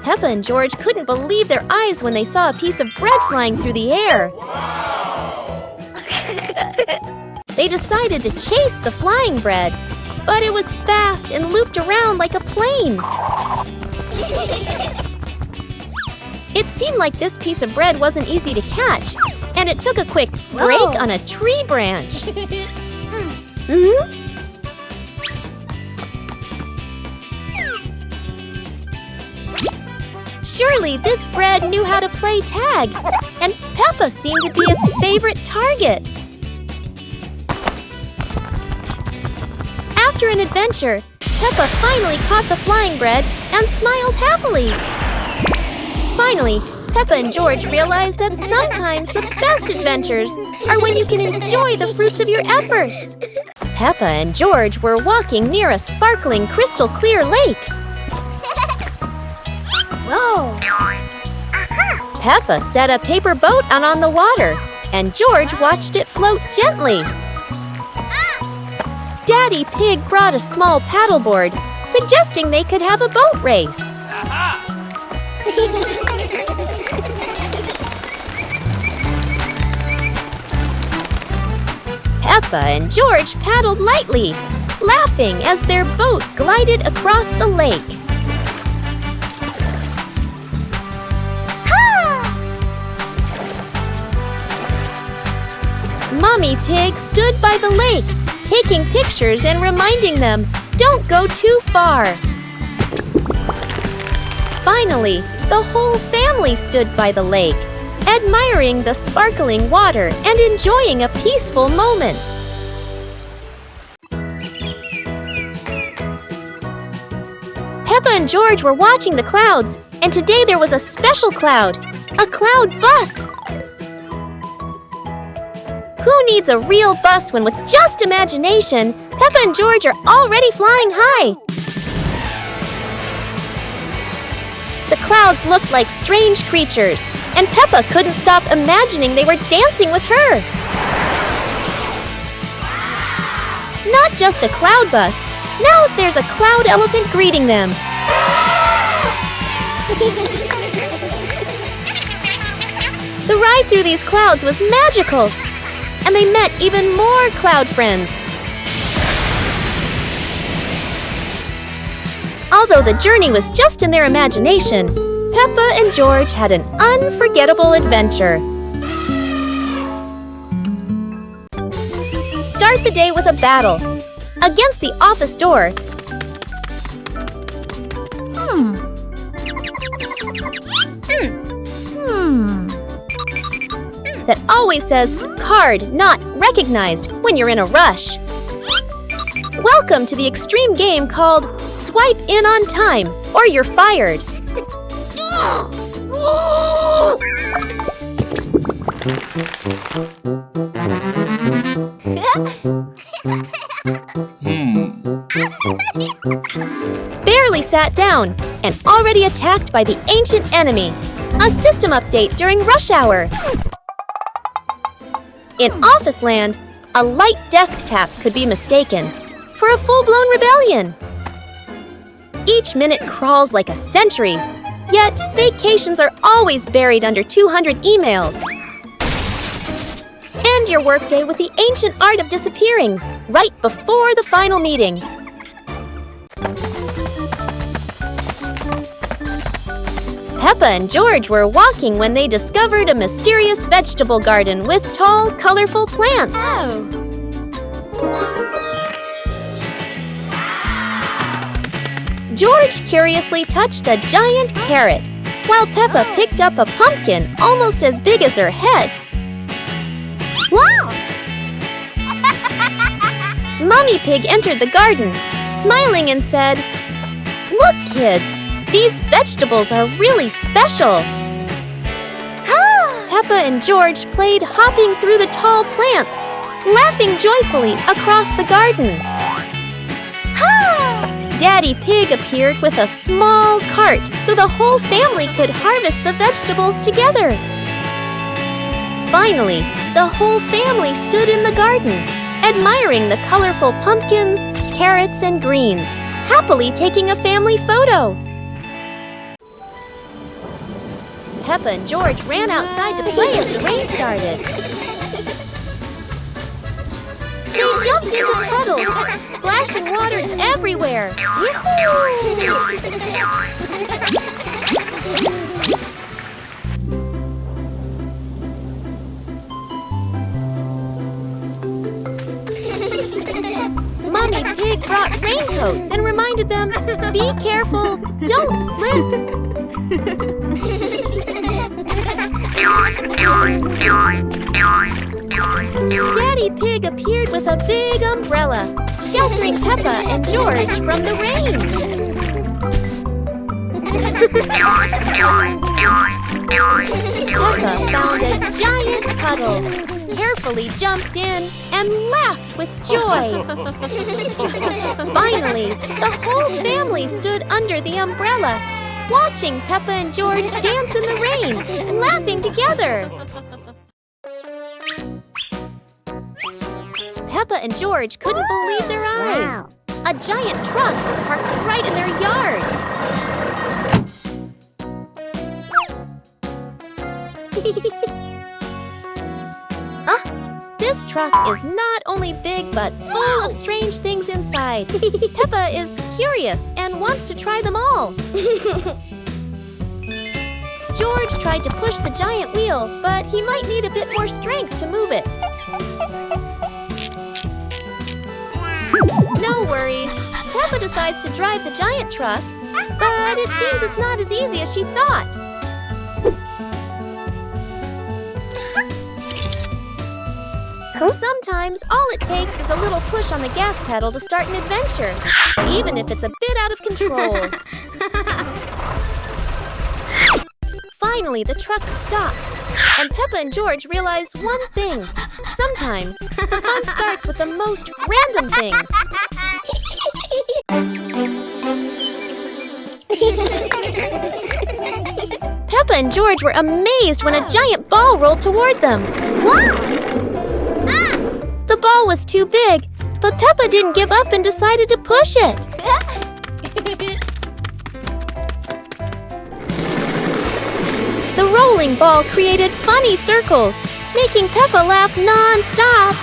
Peppa and George couldn't believe their eyes when they saw a piece of bread flying through the air. They decided to chase the flying bread, but it was fast and looped around like a plane. It seemed like this piece of bread wasn't easy to catch, and it took a quick break on a tree branch. Surely this bread knew how to play tag, and Peppa seemed to be its favorite target. After an adventure, Peppa finally caught the flying bread and smiled happily. Finally, Peppa and George realized that sometimes the best adventures are when you can enjoy the fruits of your efforts. Peppa and George were walking near a sparkling, crystal-clear lake. Whoa! Peppa set a paper boat out on the water, and George watched it float gently. Daddy Pig brought a small paddleboard, suggesting they could have a boat race. Peppa and George paddled lightly, laughing as their boat glided across the lake. Mommy Pig stood by the lake, taking pictures and reminding them, "Don't go too far." Finally, the whole family stood by the lake, admiring the sparkling water and enjoying a peaceful moment. Peppa and George were watching the clouds, and today there was a special cloud, a cloud bus. Who needs a real bus when with just imagination, Peppa and George are already flying high? The clouds looked like strange creatures, and Peppa couldn't stop imagining they were dancing with her. Not just a cloud bus, now there's a cloud elephant greeting them. The ride through these clouds was magical, and they met even more cloud friends. Although the journey was just in their imagination, Peppa and George had an unforgettable adventure. Start the day with a battle. Against the office door. That always says, "Card not recognized," when you're in a rush. Welcome to the extreme game called Swipe In on Time, or you're fired. Barely sat down and already attacked by the ancient enemy. A system update during rush hour. In Office Land, a light desk tap could be mistaken for a full-blown rebellion. Each minute crawls like a century, yet vacations are always buried under 200 emails. End your workday with the ancient art of disappearing, right before the final meeting. Peppa and George were walking when they discovered a mysterious vegetable garden with tall, colorful plants. George curiously touched a giant carrot, while Peppa picked up a pumpkin almost as big as her head. Wow! Mommy Pig entered the garden, smiling and said, "Look, kids, these vegetables are really special." Peppa and George played hopping through the tall plants, laughing joyfully across the garden. Daddy Pig appeared with a small cart so the whole family could harvest the vegetables together. Finally, the whole family stood in the garden, admiring the colorful pumpkins, carrots, and greens, happily taking a family photo. Peppa and George ran outside to play as the rain started. They jumped into puddles, splashing water everywhere. Mommy Pig brought raincoats and reminded them, "Be careful, don't slip." Daddy Pig appeared with a big umbrella, sheltering Peppa and George from the rain. Peppa found a giant puddle, carefully jumped in, and laughed with joy. Finally, the whole family stood under the umbrella, watching Peppa and George dance in the rain, laughing together. Peppa and George couldn't believe their eyes. Wow. A giant truck was parked right in their yard. This truck is not only big but full of strange things inside. Peppa is curious and wants to try them all. George tried to push the giant wheel, but he might need a bit more strength to move it. No worries. Peppa decides to drive the giant truck, but it seems it's not as easy as she thought. Sometimes all it takes is a little push on the gas pedal to start an adventure, even if it's a bit out of control. Finally, the truck stops, and Peppa and George realize one thing. Sometimes the fun starts with the most random things. Peppa and George were amazed when a giant ball rolled toward them. The ball was too big, but Peppa didn't give up and decided to push it. The rolling ball created funny circles, making Peppa laugh non-stop.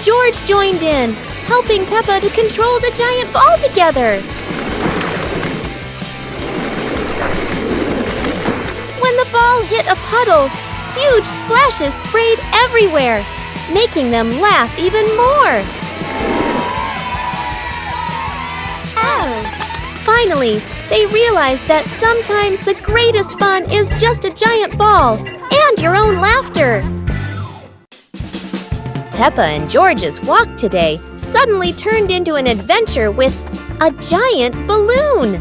George joined in, helping Peppa to control the giant ball together. When the ball hit a puddle, huge splashes sprayed everywhere, making them laugh even more. Finally, they realized that sometimes the greatest fun is just a giant ball and your own laughter. Peppa and George's walk today suddenly turned into an adventure with a giant balloon.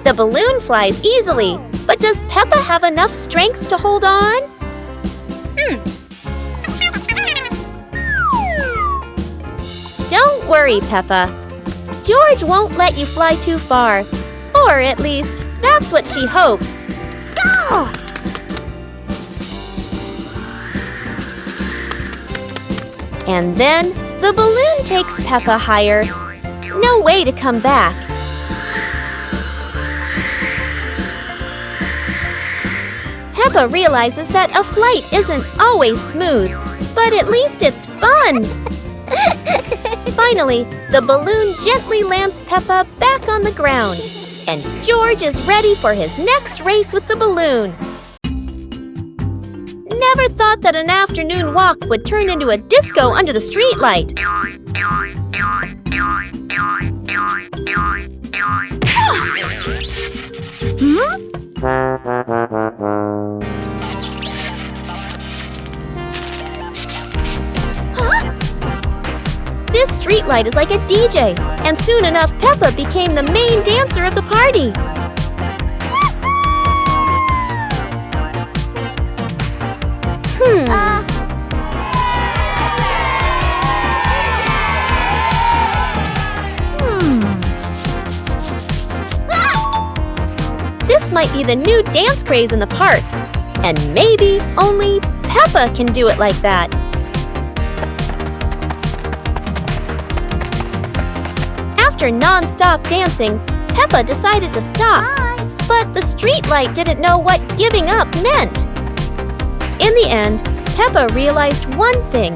The balloon flies easily, but does Peppa have enough strength to hold on? Don't worry, Peppa. George won't let you fly too far, or at least, that's what she hopes. Go! And then, the balloon takes Peppa higher. No way to come back. Peppa realizes that a flight isn't always smooth, but at least it's fun. Finally, the balloon gently lands Peppa back on the ground, and George is ready for his next race with the balloon. Never thought that an afternoon walk would turn into a disco under the streetlight. This streetlight is like a DJ, and soon enough Peppa became the main dancer of the party. This might be the new dance craze in the park. And maybe only Peppa can do it like that. After non-stop dancing, Peppa decided to stop. Bye. But the street light didn't know what giving up meant. In the end, Peppa realized one thing.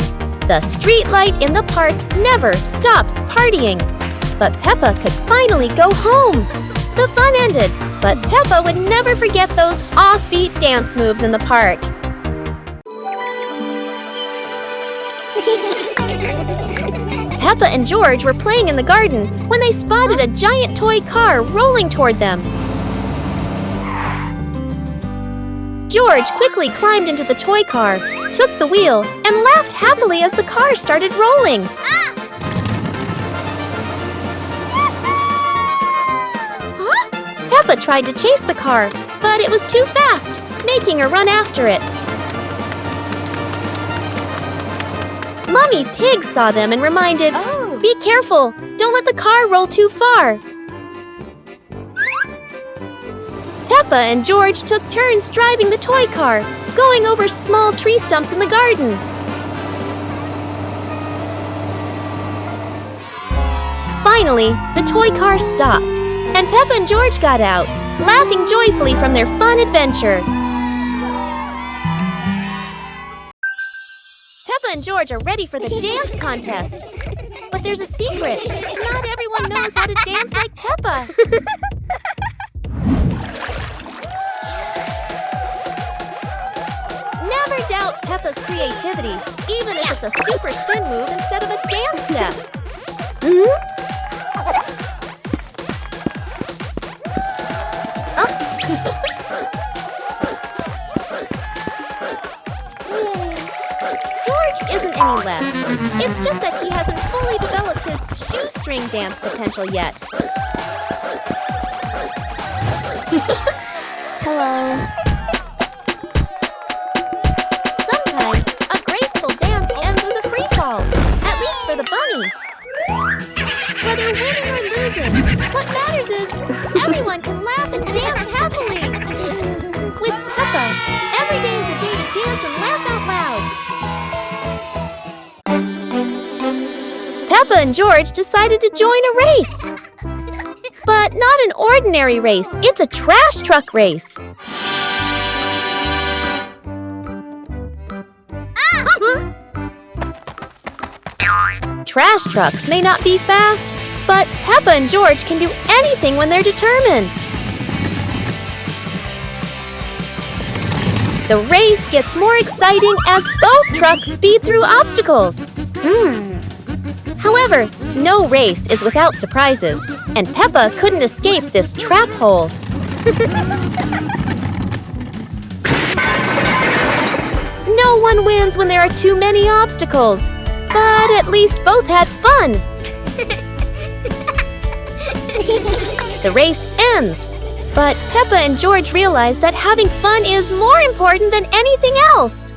The street light in the park never stops partying. But Peppa could finally go home. The fun ended, but Peppa would never forget those offbeat dance moves in the park. Peppa and George were playing in the garden when they spotted a giant toy car rolling toward them. George quickly climbed into the toy car, took the wheel, and laughed happily as the car started rolling. Peppa tried to chase the car, but it was too fast, making her run after it. Mummy Pig saw them and reminded, "Be careful! Don't let the car roll too far!" Peppa and George took turns driving the toy car, going over small tree stumps in the garden. Finally, the toy car stopped, and Peppa and George got out, laughing joyfully from their fun adventure. Peppa and George are ready for the dance contest. But there's a secret. Not everyone knows how to dance like Peppa. Never doubt Peppa's creativity, even if it's a super spin move instead of a dance step. George isn't any less. It's just that he hasn't fully developed his shoestring dance potential yet. Hello. Sometimes a graceful dance ends with a free fall, at least for the bunny. Whether winning or losing, what matters is everyone can laugh and dance happily. With Peppa, every day is a day to dance and laugh out loud. Peppa and George decided to join a race. But not an ordinary race, it's a trash truck race. Trash trucks may not be fast, but Peppa and George can do anything when they're determined. The race gets more exciting as both trucks speed through obstacles. However, no race is without surprises, and Peppa couldn't escape this trap hole. No one wins when there are too many obstacles, but at least both had fun. The race ends, but Peppa and George realize that having fun is more important than anything else.